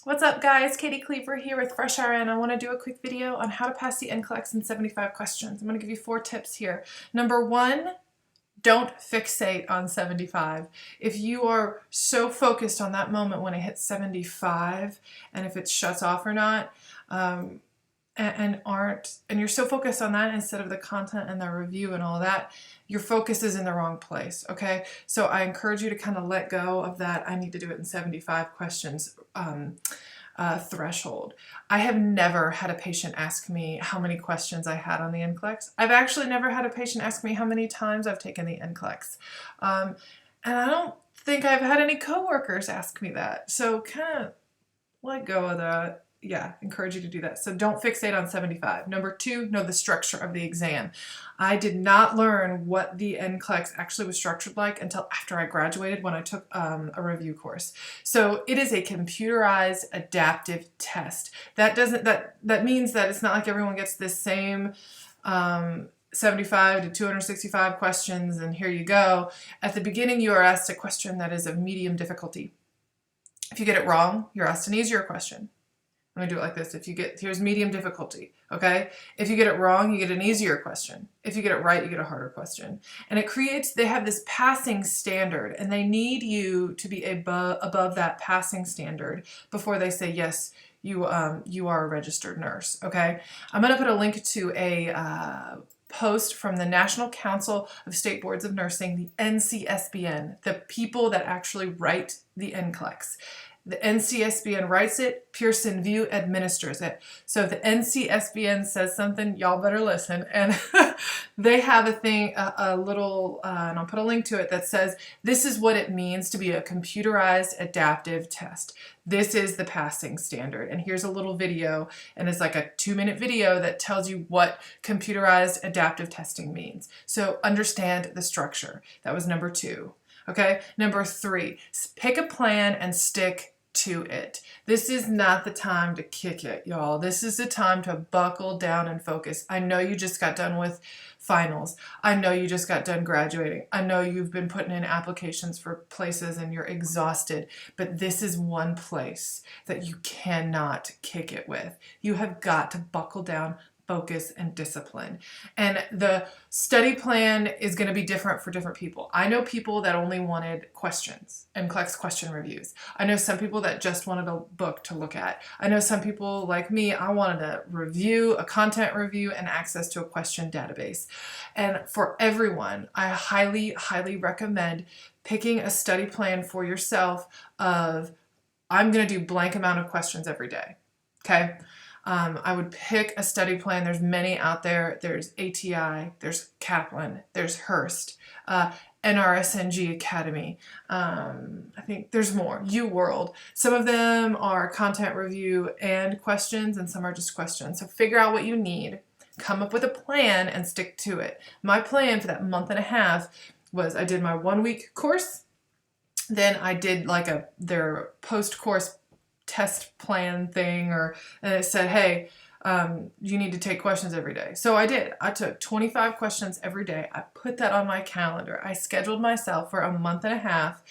What's up guys, Kleber here with NCLEX-RN. I want to do a quick video on how to pass the NCLEX in 75 questions. I'm going to give you 4 tips here. Number 1, don't fixate on 75. If you are so focused on that moment when it hits 75 and if it shuts off or not, and you're so focused on that instead of the content and the review and all that, your focus is in the wrong place, okay? So I encourage you to kind of let go of that I need to do it in 75 questions threshold. I have never had a patient ask me how many questions I had on the NCLEX. I've actually never had a patient ask me how many times I've taken the NCLEX. And I don't think I've had any coworkers ask me that. So kind of let go of that. Yeah, encourage you to do that. So don't fixate on 75. Number 2, know the structure of the exam. I did not learn what the NCLEX actually was structured like until after I graduated when I took a review course. So it is a computerized adaptive test. That means that it's not like everyone gets this same 75 to 265 questions and here you go. At the beginning you are asked a question that is of medium difficulty. If you get it wrong, you're asked an easier question. I'm gonna do it like this. Here's medium difficulty, okay? If you get it wrong, you get an easier question. If you get it right, you get a harder question. And they have this passing standard, and they need you to be above that passing standard before they say, yes, you are a registered nurse, okay? I'm gonna put a link to a post from the National Council of State Boards of Nursing, the NCSBN, the people that actually write the NCLEX. The NCSBN writes it, Pearson VUE administers it. So if the NCSBN says something, y'all better listen. And they have a thing, and I'll put a link to it that says, this is what it means to be a computerized adaptive test. This is the passing standard. And here's a little video, and it's like a 2-minute video that tells you what computerized adaptive testing means. So understand the structure. That was number 2. Okay, number 3, pick a plan and stick to it. This is not the time to kick it, y'all. This is the time to buckle down and focus. I know you just got done with finals. I know you just got done graduating. I know you've been putting in applications for places and you're exhausted, but this is one place that you cannot kick it with. You have got to buckle down, focus, and discipline. And the study plan is going to be different for different people. I know people that only wanted questions and NCLEX question reviews. I know some people that just wanted a book to look at. I know some people like me, I wanted a review, a content review, and access to a question database. And for everyone, I highly, highly recommend picking a study plan for yourself of, I'm going to do blank amount of questions every day. Okay? I would pick a study plan. There's many out there. There's ATI, there's Kaplan, there's Hearst, NRSNG Academy. I think there's more. UWorld. Some of them are content review and questions, and some are just questions. So figure out what you need, come up with a plan, and stick to it. My plan for that month and a half was I did my 1-week course. Then I did like their post-course test plan thing, and it said, hey, you need to take questions every day. So I did. I took 25 questions every day. I put that on my calendar. I scheduled myself for a month and a half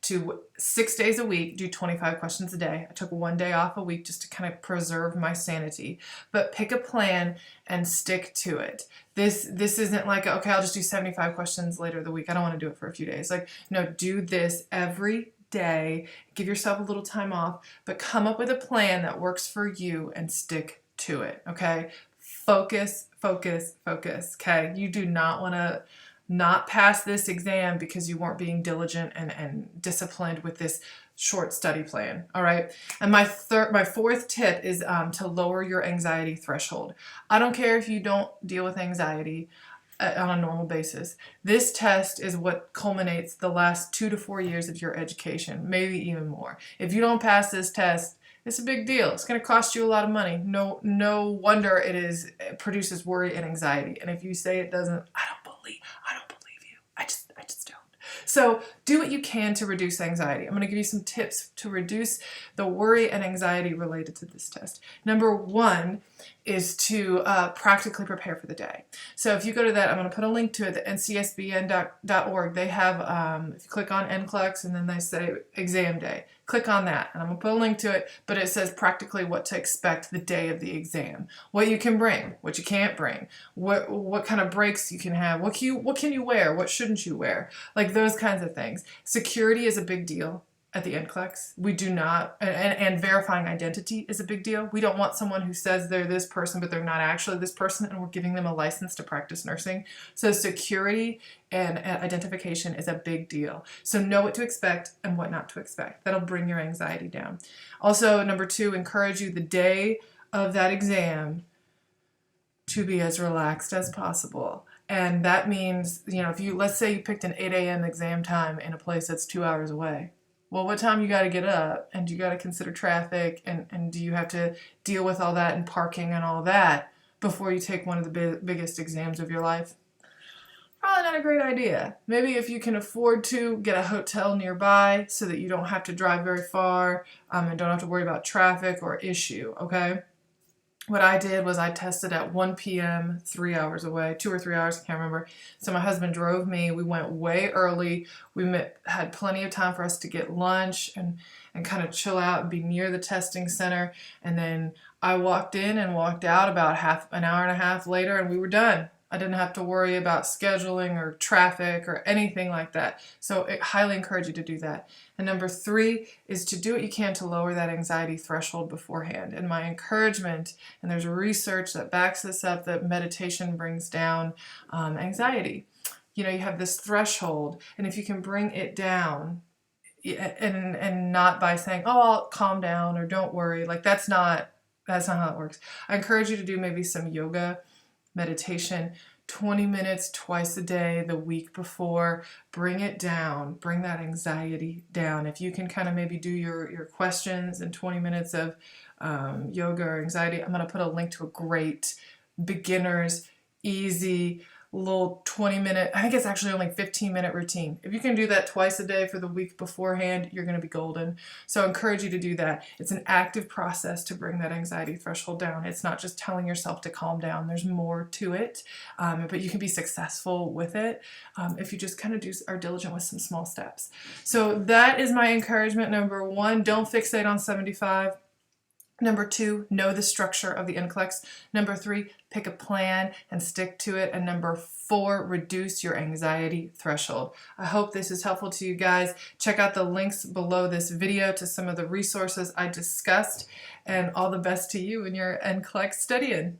to 6 days a week, do 25 questions a day. I took 1 day off a week just to kind of preserve my sanity. But pick a plan and stick to it. This isn't like, okay, I'll just do 75 questions later in the week. I don't want to do it for a few days. Like, no, do this every day. Give yourself a little time off, but come up with a plan that works for you and stick to it, okay? Focus, focus, focus, okay? You do not want to not pass this exam because you weren't being diligent and disciplined with this short study plan, all right? And my 4th tip is to lower your anxiety threshold. I don't care if you don't deal with anxiety on a normal basis. This test is what culminates the last 2 to 4 years of your education, maybe even more. If you don't pass this test, it's a big deal. It's going to cost you a lot of money. No wonder it produces worry and anxiety. And if you say it doesn't, I don't believe you. I just don't. So do what you can to reduce anxiety. I'm going to give you some tips to reduce the worry and anxiety related to this test. Number 1 is to practically prepare for the day. So if you go to that, I'm going to put a link to it, the ncsbn.org. They have, if you click on NCLEX and then they say exam day, click on that, and I'm going to put a link to it, but it says practically what to expect the day of the exam, what you can bring, what you can't bring, what kind of breaks you can have, what can you wear, what shouldn't you wear, like those kinds of things. Security is a big deal at the NCLEX. We do not, and verifying identity is a big deal. We don't want someone who says they're this person, but they're not actually this person, and we're giving them a license to practice nursing. So security and identification is a big deal. So know what to expect and what not to expect. That'll bring your anxiety down. Also, number 2, encourage you the day of that exam to be as relaxed as possible. And that means, if let's say you picked an 8 a.m. exam time in a place that's 2 hours away. Well, what time you got to get up, and you got to consider traffic, and do you have to deal with all that and parking and all that before you take one of the biggest exams of your life? Probably not a great idea. Maybe if you can afford to, get a hotel nearby so that you don't have to drive very far and don't have to worry about traffic or issue, okay? What I did was I tested at 1 p.m., 3 hours away, 2 or 3 hours, I can't remember. So my husband drove me. We went way early. We had plenty of time for us to get lunch and kind of chill out and be near the testing center. And then I walked in and walked out about an hour and a half later, and we were done. I didn't have to worry about scheduling or traffic or anything like that. So I highly encourage you to do that. And number 3 is to do what you can to lower that anxiety threshold beforehand. And my encouragement, and there's research that backs this up, that meditation brings down anxiety. You have this threshold, and if you can bring it down, and not by saying, oh, I'll calm down or don't worry, like that's not how it works. I encourage you to do maybe some yoga, meditation, 20 minutes twice a day the week before. Bring it down, bring that anxiety down. If you can kind of maybe do your questions in 20 minutes of yoga or anxiety, I'm going to put a link to a great beginner's easy little 20-minute, I think it's actually only 15-minute routine. If you can do that twice a day for the week beforehand, you're going to be golden. So I encourage you to do that. It's an active process to bring that anxiety threshold down. It's not just telling yourself to calm down. There's more to it, but you can be successful with it if you just kind of are diligent with some small steps. So that is my encouragement. Number 1, don't fixate on 75. Number 2, know the structure of the NCLEX. Number 3, pick a plan and stick to it. And number 4, reduce your anxiety threshold. I hope this is helpful to you guys. Check out the links below this video to some of the resources I discussed, and all the best to you in your NCLEX studying.